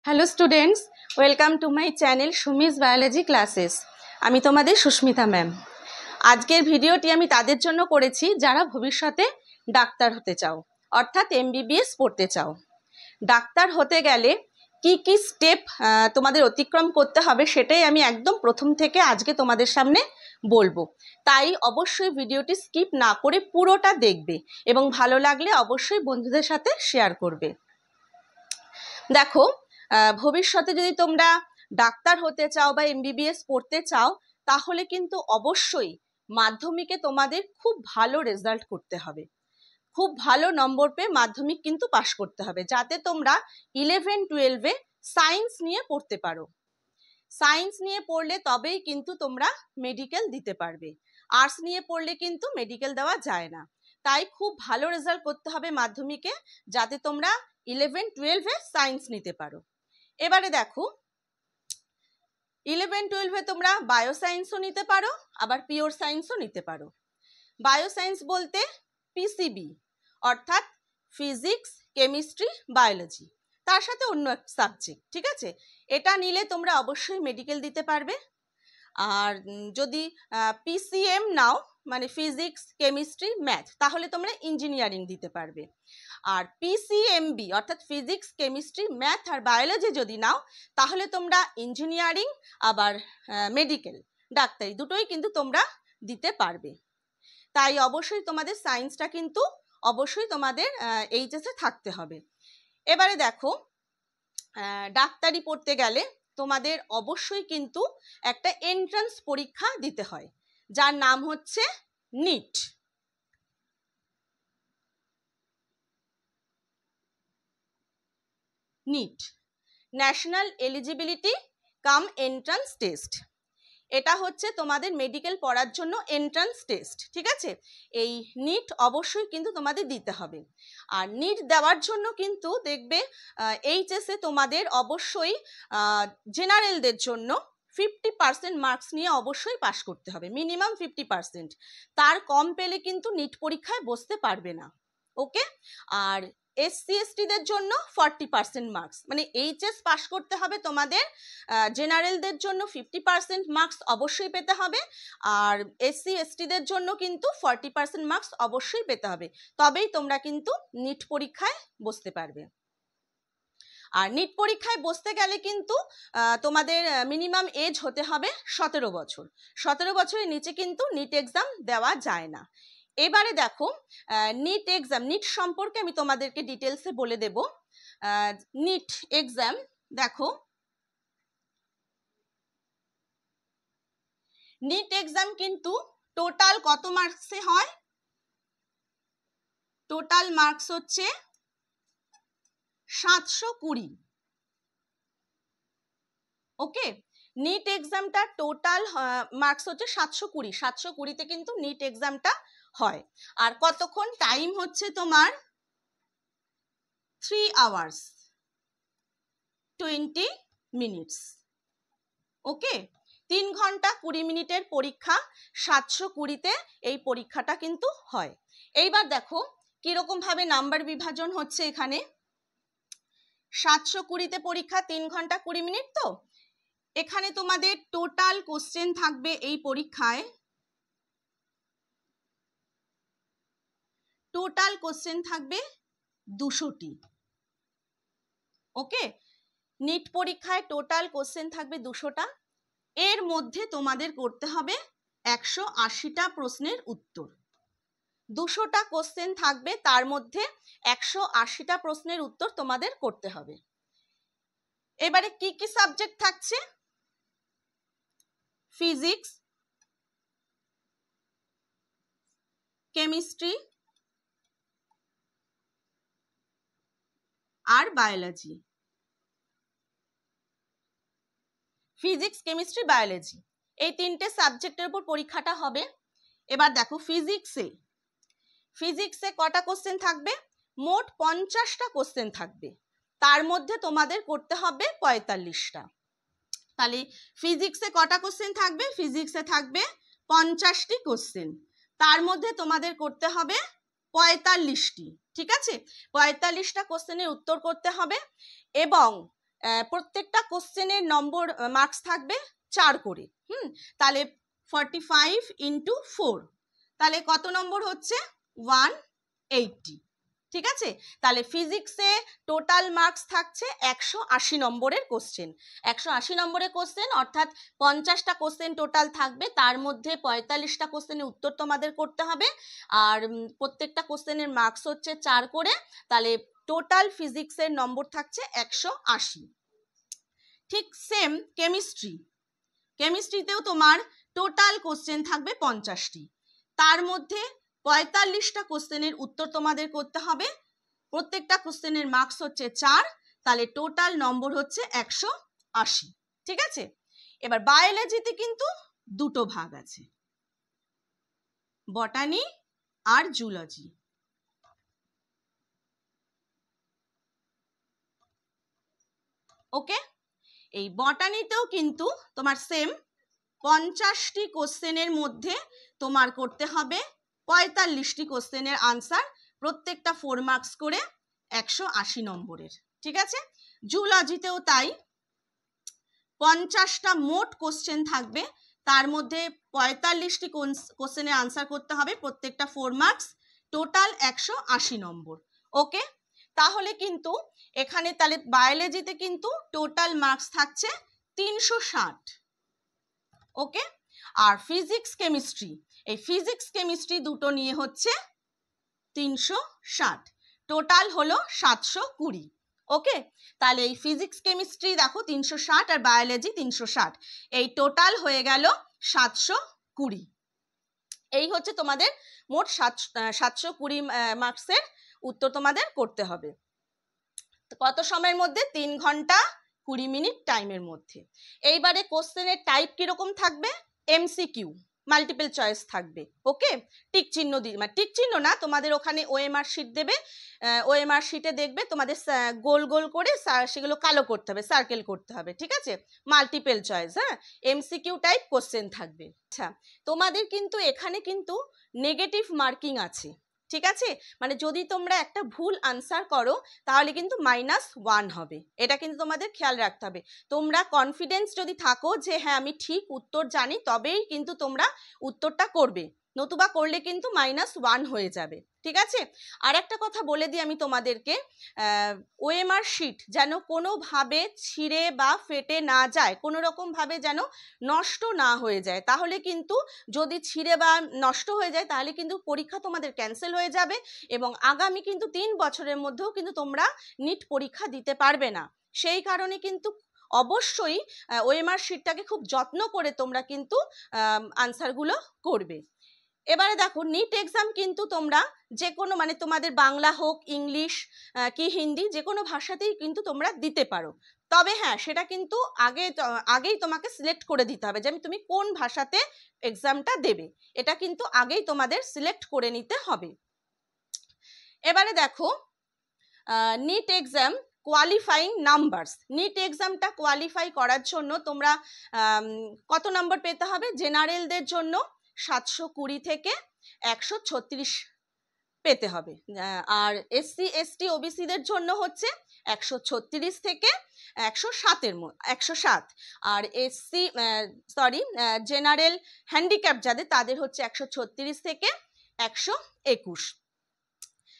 Hello students, welcome to my channel Sumi's biology classes. আমি তোমাদের Susmita ma'am. আজকের ভিডিওটি আমি তাদের জন্য করেছি যারা ভবিষ্যতে ডাক্তার হতে চাও, অর্থাৎ এমবিবিএস পড়তে চাও। ডাক্তার হতে গেলে কি কি স্টেপ তোমাদের অতিক্রম করতে হবে সেটাই আমি একদম প্রথম থেকে আজকে তোমাদের সামনে বলবো। তাই অবশ্যই ভিডিওটি স্কিপ না করে পুরোটা দেখবে এবং ভালো লাগলে অবশ্যই বন্ধুদের সাথে শেয়ার করবে। দেখো, ভবিষ্যতে যদি তোমরা ডাক্তার হতে চাও বা এমবিবিএস পড়তে চাও, তাহলে কিন্তু অবশ্যই মাধ্যমিকে তোমাদের খুব ভালো রেজাল্ট করতে হবে, খুব ভালো নম্বর পেয়ে মাধ্যমিক কিন্তু পাশ করতে হবে, যাতে তোমরা 11-12-এ সায়েন্স নিয়ে পড়তে পারো। সায়েন্স নিয়ে পড়লে তবেই কিন্তু তোমরা মেডিকেল দিতে পারবে, আর্টস নিয়ে পড়লে কিন্তু মেডিকেল দেওয়া যায় না। তাই খুব ভালো রেজাল্ট করতে হবে মাধ্যমিকে, যাতে তোমরা 11-12-এ সায়েন্স নিতে পারো। এবারে দেখো, 11-12-এ তোমরা বায়োসায়েন্সও নিতে পারো, আবার পিওর সায়েন্সও নিতে পারো। বায়োসায়েন্স বলতে পিসিবি, অর্থাৎ ফিজিক্স, কেমিস্ট্রি, বায়োলজি, তার সাথে অন্য এক সাবজেক্ট, ঠিক আছে? এটা নিলে তোমরা অবশ্যই মেডিকেল দিতে পারবে। আর যদি পিসিএম নাও, মানে ফিজিক্স, কেমিস্ট্রি, ম্যাথ, তাহলে তোমরা ইঞ্জিনিয়ারিং দিতে পারবে। আর পিসিএমবি অর্থাৎ ফিজিক্স, কেমিস্ট্রি, ম্যাথ আর বায়োলজি যদি নাও, তাহলে তোমরা ইঞ্জিনিয়ারিং আবার মেডিকেল, ডাক্তারি দুটোই কিন্তু তোমরা দিতে পারবে। তাই অবশ্যই তোমাদের সায়েন্সটা কিন্তু অবশ্যই তোমাদের এইচএসে থাকতে হবে। এবারে দেখো, ডাক্তারি পড়তে গেলে তোমাদের অবশ্যই কিন্তু একটা এন্ট্রান্স পরীক্ষা দিতে হয়, যার নাম হচ্ছে NEET. NEET, national eligibility cum entrance test. এটা হচ্ছে তোমাদের মেডিকেল পড়ার জন্য এন্ট্রান্স টেস্ট, ঠিক আছে? এই নিট অবশ্যই কিন্তু তোমাদের দিতে হবে। আর নিট দেওয়ার জন্য কিন্তু দেখবে এইচএসে তোমাদের অবশ্যই জেনারেলদের জন্য 50% মার্কস নিয়ে অবশ্যই পাশ করতে হবে, মিনিমাম 50%। তার কম পেলে কিন্তু নিট পরীক্ষায় বসতে পারবে না, ওকে? আর এসসি এসটিদের জন্য 40% মার্কস, মানে এইচএস পাশ করতে হবে তোমাদের। জেনারেলদের জন্য 50% মার্কস অবশ্যই পেতে হবে, আর এসসি এসটিদের জন্য কিন্তু 40% মার্কস অবশ্যই পেতে হবে, তবেই তোমরা কিন্তু নিট পরীক্ষায় বসতে পারবে। আর নিট পরীক্ষায় বসতে গেলে কিন্তু তোমাদের মিনিমাম এজ হতে হবে 17 বছর। 17 বছরের নিচে কিন্তু নিট এক্সাম দেওয়া যায় না। এবারে দেখো, নিট এক্সাম, নিট সম্পর্কে আমি তোমাদেরকে ডিটেলসে বলে দেব। নিট এক্সাম দেখো, নিট এক্সাম কিন্তু টোটাল কত মার্কসে হয়? টোটাল মার্কস হচ্ছে 720। ওকে, নিট এক্সামটা টোটাল মার্কস হচ্ছে 720। 720তে কিন্তু নিট এক্সামটা হয়। আর কতক্ষণ টাইম হচ্ছে তোমার? 3 hours 20 minutes। ওকে, 3 ঘন্টা 20 মিনিটের পরীক্ষা, 720তে এই পরীক্ষাটা কিন্তু হয়। এইবার দেখো কিরকম ভাবে নাম্বার বিভাজন হচ্ছে এখানে। 720তে পরীক্ষা, 3 ঘন্টা 20 মিনিট, তো এখানে তোমাদের টোটাল কোশ্চেন থাকবে এই পরীক্ষায়, টোটাল কোশ্চেন থাকবে 200টি। ওকে, নিট পরীক্ষায় টোটাল কোশ্চেন থাকবে 200টা। এর মধ্যে তোমাদের করতে হবে 180টা প্রশ্নের উত্তর। 200টা কোশ্চেন থাকবে, তার মধ্যে 180টা প্রশ্নের উত্তর তোমাদের করতে হবে। এবারে কি কি সাবজেক্ট থাকছে? ফিজিক্স, কেমিস্ট্রি আর বায়োলজি। ফিজিক্স, কেমিস্ট্রি, বায়োলজি, এই 3টে সাবজেক্টের উপর পরীক্ষাটা হবে। এবার দেখো ফিজিক্সে কটা কোশ্চেন থাকবে? মোট 50টা কোশ্চেন থাকবে, তার মধ্যে তোমাদের করতে হবে 45টা। তাহলে ফিজিক্সে কটা কোশ্চেন থাকবে? ফিজিক্সে থাকবে 50টি কোশ্চেন, তার মধ্যে তোমাদের করতে হবে 45টি, ঠিক আছে? 45টা কোশ্চেনের উত্তর করতে হবে। এবং প্রত্যেকটা কোশ্চেনের নম্বর মার্কস থাকবে 4 করে। তাহলে 45 ইন্টু 4, তাহলে কত নম্বর হচ্ছে 180। ঠিক আছে, তাহলে ফিজিক্সে টোটাল মার্কস থাকছে 180 নম্বরের কোশ্চেন। 180 নম্বরের কোশ্চেন অর্থাৎ 50টা কোশ্চেন টোটাল থাকবে, তার মধ্যে 45টা কোশ্চেনের উত্তর তোমাদের করতে হবে, আর প্রত্যেকটা কোশ্চেনের মার্কস হচ্ছে 4 করে, তাহলে টোটাল ফিজিক্সের নম্বর থাকছে 180। ঠিক সেম কেমিস্ট্রিতেও তোমার টোটাল কোশ্চেন থাকবে 50টি, তার মধ্যে 45টা কোশ্চেনের উত্তর তোমাদের করতে হবে, প্রত্যেকটা কোশ্চেনের মার্কস হচ্ছে 4, তাহলে টোটাল নম্বর হচ্ছে 180। ঠিক আছে, এবার বায়োলজিতে কিন্তু দুটো ভাগ আছে, বটানি আর জুলজি। ওকে, এই বটানিতেও কিন্তু তোমার সেম 50টি কোশ্চেনের মধ্যে তোমার করতে হবে 45টি কোশ্চেনের আনসার, প্রত্যেকটা 4 মার্কস করে 180 নম্বরের। ঠিক আছে, জুলজিতেও তাই, 50টা মোট কোশ্চেন থাকবে, তার মধ্যে 45টি কোশ্চেনের আনসার করতে হবে, প্রত্যেকটা 4 মার্কস, টোটাল 180 নম্বর। ওকে, তাহলে কিন্তু এখানে তাহলে বায়োলজিতে কিন্তু টোটাল মার্কস থাকছে 360। ওকে, আর ফিজিক্স কেমিস্ট্রি, এই ফিজিক্স কেমিস্ট্রি দুটো নিয়ে হচ্ছে 360, টোটাল হলো 720। ওকে, তাহলে এই ফিজিক্স কেমিস্ট্রি দেখো 360 আর বায়োলজি 360, এই টোটাল হয়ে গেল 720। এই হচ্ছে তোমাদের মোট 720 মার্কসের উত্তর তোমাদের করতে হবে। কত সময়ের মধ্যে? 3 ঘন্টা 20 মিনিট টাইমের মধ্যে। এইবারে কোশ্চেনের টাইপ কিরকম থাকবে? এমসিকিউ, মাল্টিপল চয়েস থাকবে। ওকে, টিক চিহ্ন মানে টিক চিহ্ন না, তোমাদের ওখানে ওএমআর শিট দেবে, ওএমআর শিটে দেখবে তোমাদের গোল গোল করে সেগুলো কালো করতে হবে, সার্কেল করতে হবে। ঠিক আছে, মাল্টিপল চয়েস, হ্যাঁ, এমসিকিউ টাইপ কোশ্চেন থাকবে। আচ্ছা, তোমাদের কিন্তু এখানে কিন্তু নেগেটিভ মার্কিং আছে। ঠিক আছে, মানে যদি তোমরা একটা ভুল আনসার করো তাহলে কিন্তু -1 হবে, এটা কিন্তু তোমাদের খেয়াল রাখতে হবে। তোমরা কনফিডেন্স যদি থাকো যে হ্যাঁ আমি ঠিক উত্তর জানি, তবেই কিন্তু তোমরা উত্তরটা করবে, নতুবা করলে কিন্তু -1 হয়ে যাবে। ঠিক আছে, আর একটা কথা বলে দিই আমি তোমাদেরকে, ওএমআর শিট যেন কোনোভাবে ছিঁড়ে বা ফেটে না যায়, কোনো রকমভাবে যেন নষ্ট না হয়ে যায়, তাহলে কিন্তু যদি ছিঁড়ে বা নষ্ট হয়ে যায় তাহলে কিন্তু পরীক্ষা তোমাদের ক্যান্সেল হয়ে যাবে, এবং আগামী কিন্তু 3 বছরের মধ্যেও কিন্তু তোমরা নিট পরীক্ষা দিতে পারবে না। সেই কারণে কিন্তু অবশ্যই ওএমআর শিটটাকে খুব যত্ন করে তোমরা কিন্তু আনসারগুলো করবে। এবারে দেখো, নিট এক্সাম কিন্তু তোমরা যে কোনো, মানে তোমাদের বাংলা হোক, ইংলিশ কি হিন্দি, যে কোনো ভাষাতেই কিন্তু তোমরা দিতে পারো। তবে হ্যাঁ, সেটা কিন্তু আগেই তোমাকে সিলেক্ট করে দিতে হবে যে আমি তুমি কোন ভাষাতে এক্সামটা দেবে, এটা কিন্তু আগেই তোমাদের সিলেক্ট করে নিতে হবে। এবারে দেখো, NEET exam qualifying numbers, NEET এক্সামটা কোয়ালিফাই করার জন্য তোমরা কত নম্বর পেতে হবে? জেনারেলদের জন্য 720 থেকে 136 পেতে হবে, আর এসসি এসটি ওবিসিদের জন্য হচ্ছে 136 থেকে 107, আর এসসি জেনারেল হ্যান্ডিক্যাপ যাদের, তাদের হচ্ছে 136 থেকে 121।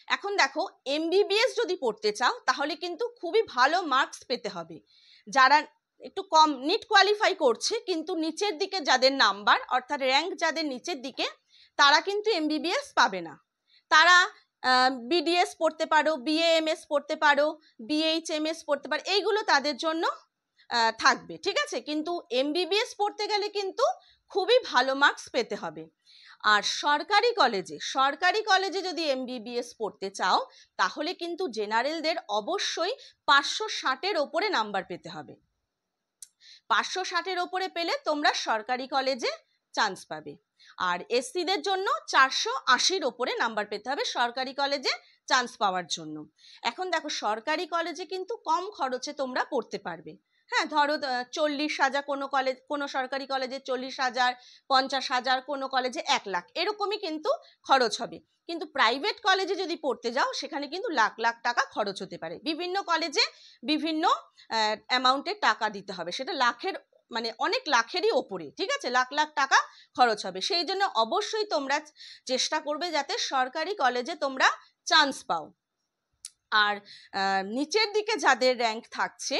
এখন দেখো, এমবিবিএস যদি পড়তে চাও তাহলে কিন্তু খুবই ভালো মার্কস পেতে হবে। যারা একটু কম নিট কোয়ালিফাই করছে কিন্তু নিচের দিকে যাদের নাম্বার, অর্থাৎ র্যাঙ্ক যাদের নিচের দিকে, তারা কিন্তু এমবিবিএস পাবে না। তারা বিডিএস পড়তে পারো, বিএএমএস পড়তে পারো, বিএইচএমএস পড়তে পারো, এইগুলো তাদের জন্য থাকবে। ঠিক আছে, কিন্তু এমবিবিএস পড়তে গেলে কিন্তু খুবই ভালো মার্কস পেতে হবে। আর সরকারি কলেজে যদি এমবিবিএস পড়তে চাও তাহলে কিন্তু জেনারেলদের অবশ্যই 560-এর ওপরে নাম্বার পেতে হবে। 560-এর ওপরে পেলে তোমরা সরকারি কলেজে চান্স পাবে। আর এসসিদের জন্য 480-র ওপরে নাম্বার পেতে হবে সরকারি কলেজে চান্স পাওয়ার জন্য। এখন দেখো, সরকারি কলেজে কিন্তু কম খরচে তোমরা পড়তে পারবে। হ্যাঁ, ধরো 40,000 কোনো সরকারি কলেজে 40,000, 50,000, কোনো কলেজে 1 লাখ, এরকমই কিন্তু খরচ হবে। কিন্তু প্রাইভেট কলেজে যদি পড়তে যাও সেখানে কিন্তু লাখ লাখ টাকা খরচ হতে পারে। বিভিন্ন কলেজে বিভিন্ন অ্যামাউন্টের টাকা দিতে হবে, সেটা লাখের মানে অনেক লাখেরই ওপরে, ঠিক আছে, লাখ লাখ টাকা খরচ হবে। সেই জন্য অবশ্যই তোমরা চেষ্টা করবে যাতে সরকারি কলেজে তোমরা চান্স পাও। আর নিচের দিকে যাদের র্যাঙ্ক থাকছে,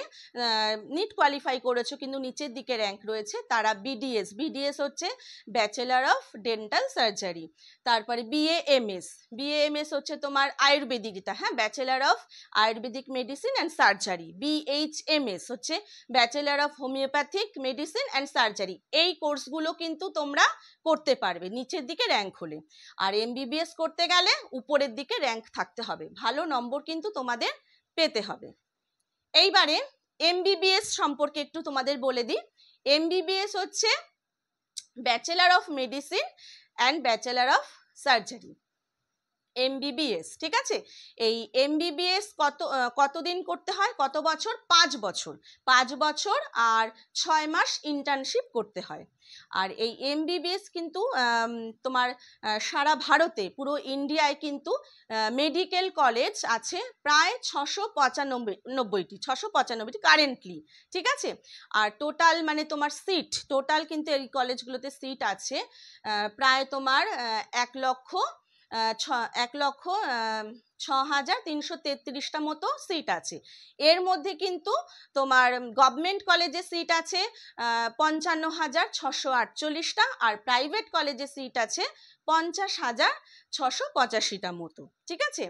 নিট কোয়ালিফাই করেছো কিন্তু নিচের দিকে র্যাঙ্ক রয়েছে, তারা বিডিএস হচ্ছে ব্যাচেলার অফ ডেন্টাল সার্জারি, তারপরে বিএএমএস হচ্ছে তোমার আয়ুর্বেদিকটা, হ্যাঁ, bachelor of ayurvedic medicine and surgery. BHMS হচ্ছে bachelor of homeopathic medicine and surgery. এই কোর্সগুলো কিন্তু তোমরা করতে পারবে নিচের দিকে র্যাঙ্ক হলে। আর এমবিবিএস করতে গেলে উপরের দিকে র্যাঙ্ক থাকতে হবে, ভালো নম্বর কিন্তু তোমাদের পেতে হবে। এইবারে এমবিবিএস সম্পর্কে একটু তোমাদের বলে দিই। এমবিবিএস হচ্ছে bachelor of medicine and bachelor of surgery, MBBS, ঠিক আছে। এই এমবিবিএস কতদিন করতে হয়, কত বছর? 5 বছর, 5 বছর আর 6 মাস ইন্টার্নশিপ করতে হয়। আর এই এমবিবিএস কিন্তু তোমার সারা ভারতে, পুরো ইন্ডিয়ায় কিন্তু মেডিকেল কলেজ আছে প্রায় 695টি কারেন্টলি, ঠিক আছে। আর টোটাল মানে তোমার সিট, টোটাল কিন্তু এই কলেজগুলোতে সিট আছে প্রায় তোমার 1,06,333টা মতো সিট আছে। এর মধ্যে কিন্তু তোমার গভর্নমেন্ট কলেজে সিট আছে 55,648টা, আর প্রাইভেট কলেজে সিট আছে 50,685টা মতো, ঠিক আছে।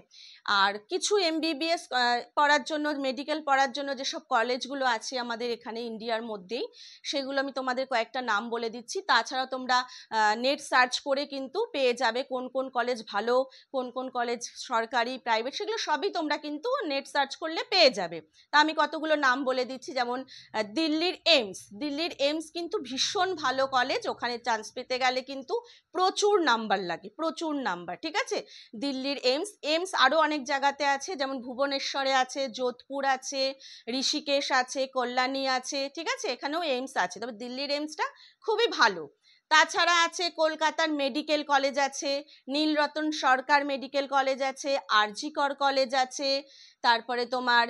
আর কিছু এমবিবিএস পড়ার জন্য, মেডিকেল পড়ার জন্য যেসব কলেজগুলো আছে আমাদের এখানে ইন্ডিয়ার মধ্যেই, সেগুলো আমি তোমাদের কয়েকটা নাম বলে দিচ্ছি। তাছাড়াও তোমরা নেট সার্চ করে কিন্তু পেয়ে যাবে কোন কোন কলেজ ভালো, কোন কোন কলেজ সরকারি প্রাইভেট, সেগুলো সবই তোমরা কিন্তু নেট সার্চ করলে পেয়ে যাবে। তা আমি কতগুলো নাম বলে দিচ্ছি, যেমন দিল্লির এইমস কিন্তু ভীষণ ভালো কলেজ, ওখানে চান্স পেতে গেলে কিন্তু প্রচুর নাম্বার লাগে, প্রচুর নাম্বার, ঠিক আছে। দিল্লির এইমস আরও অনেক জায়গাতে আছে, যেমন ভুবনেশ্বরে আছে, যোধপুর আছে, ঋষিকেশ আছে, কল্যাণী আছে, ঠিক আছে, এখানেও এইমস আছে, তবে দিল্লির এইমসটা খুবই ভালো। তাছাড়া আছে কলকাতার মেডিকেল কলেজ আছে, নীলরতন সরকার মেডিকেল কলেজ আছে, আরজি কর কলেজ আছে, তারপরে তোমার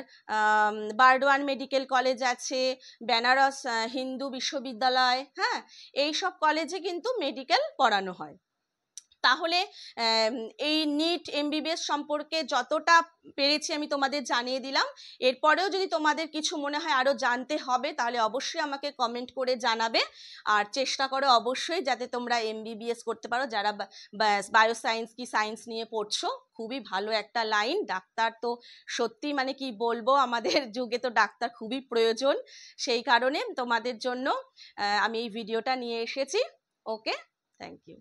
বারডোয়ান মেডিকেল কলেজ আছে, বেনারস হিন্দু বিশ্ববিদ্যালয়, হ্যাঁ, এই সব কলেজে কিন্তু মেডিকেল পড়ানো হয়। তাহলে এই নিট এমবিবিএস সম্পর্কে যতটা পেরেছি আমি তোমাদের জানিয়ে দিলাম। এরপরেও যদি তোমাদের কিছু মনে হয় আরও জানতে হবে তাহলে অবশ্যই আমাকে কমেন্ট করে জানাবে। আর চেষ্টা করো অবশ্যই যাতে তোমরা এমবিবিএস করতে পারো, যারা বায়োসায়েন্স কি সায়েন্স নিয়ে পড়ছো। খুবই ভালো একটা লাইন, ডাক্তার তো সত্যি মানে কি বলবো, আমাদের যুগে তো ডাক্তার খুবই প্রয়োজন, সেই কারণে তোমাদের জন্য আমি এই ভিডিওটা নিয়ে এসেছি। ওকে, থ্যাংক ইউ।